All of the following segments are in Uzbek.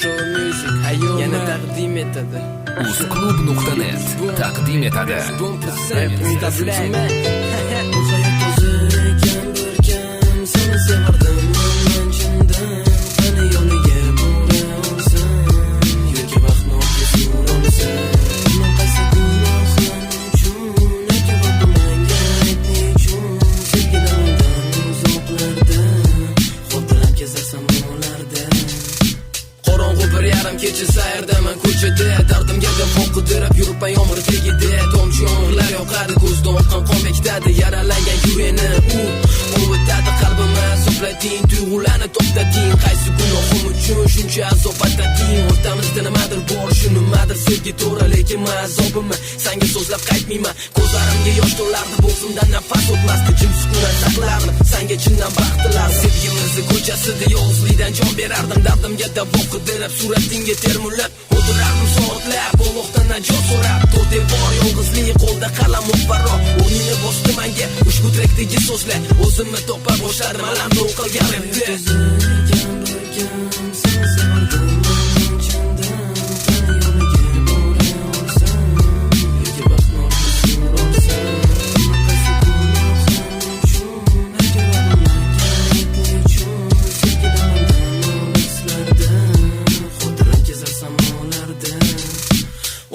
Show Music yana taqdim etadi. Uzklub.net taqdim etadi. Seni sevardim men chindan, qani yo'liga bora olsam, yo'lga vaqtni o'tkazib olsam, men qaysi gunohim uchun, nega Robbim menga aytmechun, sevgilimdan uzoqlarda, xotiram kezarsam olarda. Qorong'u bir yarim kecha sayrdaman ko'chada, dardimga davo qidirib yuribman yomg'ir tegida, tomchi yomg'irlar yoqadi, ko'zdan oqqan qon bekitadi yaralangan yurakni. O'tadi qalbimni azoblading, tuyg'ularni to'xtating, qaysi gunohim uchun shuncha azob atading. O'rtamizda nimadir bor, shu nimadir sevgi to'ra, lekin men azobimni senga so'zlab qaytmayman. Ko'zlarimga yosh to'lardi, bo'g'zimdan nafas o'tmasdi, jim sukunat saqlardi, senga chindan baxt tilardim. Sevgimizni ko'chasida yolg'izlikdan jon berardim, dardimga davo qidirib suratingga termulib o'tirardim soatlab, Allohdan najot so'rab. To'rt devor yolg'izlik, qo'lda qalam muqarro, o'rnini bosdi menga ushbu trekdagi so'zlar. O'zimni topa boshladim, alamni o'qilgan repda. Seni sevardim men chindan, qani yo'liga bora olsam, yo'lga vaqtni o'tkazib olsam, qaysi gunohim uchun, nega Robbim menga aytmechun, sevgilimdan olislarda, xotiram kezarsam olarda.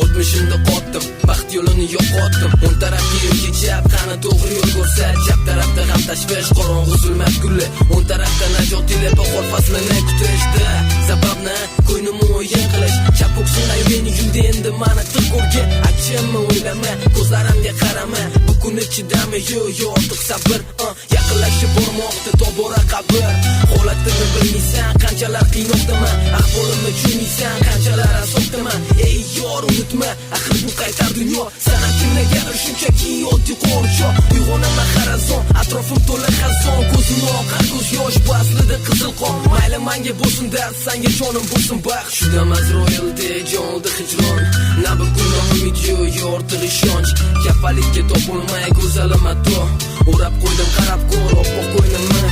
O'tmishimda qotdim, baxt yo'lini yo'qotdim, o'ng tarafga yo'lga chap, qani to'g'ri yo'l ko'rsat. Chap tarafda ham tashvish, qorong'u zulmat kulli, o'ng tarafda najot ila bahor faslini kutishda. Sababni ko'nglimni o'yin qilish, chap ko'ksimdan meni yuldi endi mani tiqurga. Achimni o'ylama, ko'zlarimga qarama, bu kun ichidami yo'q ortiq sabr. Yaqinlashib bormoqda tobora qabr, holatini bilmaysan, qanchalar qiynoqdaman, ahvolimni tushunmaysan, qanchalar azobdaman. Ey yor, unutma, axir bu qaytar dunyo, sana kimlargadir shunchaki oddiy qo'rcho. Uyg'onaman harazon, atrofim to'la xazon, ko'zimni oqar ko'z yosh, bu aslida qizil qon. Mayli menga bo'lsin dard, senga jonim bo'lsin baxt. Shudam Azroilda jonda hijron, na bir kunga umid yo'q, ortiq ishonch. Kafalikka topolmay go'zalim ato, o'rab qo'ydim qarab ko'r oppoq qo'ynimni,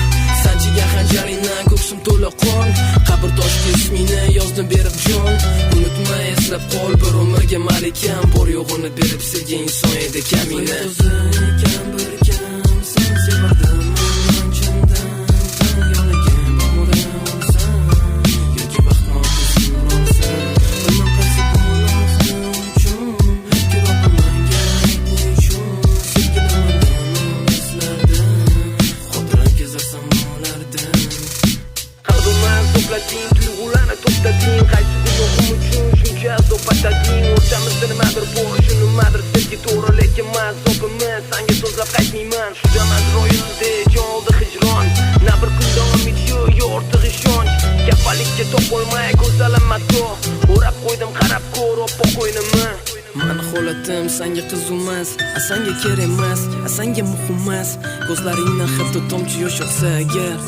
sanchiga xanjaringdan ko'ksim to'la qon. Qabr toshga ismingni yozdim berib jon, unutma eslab qol, bir umrga malikam, bor yo'g'ini berib sevgan inson edi kamina. Seni sevardim men chindan, qani yo'liga bora olsam, yo'lga vaqtni o'tkazib olsam, men qaysi gunohim uchun, nega Robbim menga aytmechun, sevgilimdan olislarda, xotiram kezarsam olarda. Qalbimni to'plading, tuyg'ularni to'xtating, qaysi gunohim uchun shuncha azob atading. O'rtamizda nimadir bor, shu nimadir sevgi to'g'ri, lekin men azobimni senga so'zlab qaytmayman. Shudam Azroilda jonda hijron, na bir kunda umid yo'q, ortiq ishonch. Kafalikka topolmay go'zalim mato, o'rab qo'ydim qarab ko'r oppoq qo'ynimni. Mani holatim senga qizumas, senga kerak emas, senga muhim emas. Ko'zlaringdan hatto tomchi yosh oqsa agar,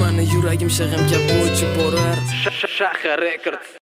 mani yuragim shag'am kabi o'chib borar. Shahar Records.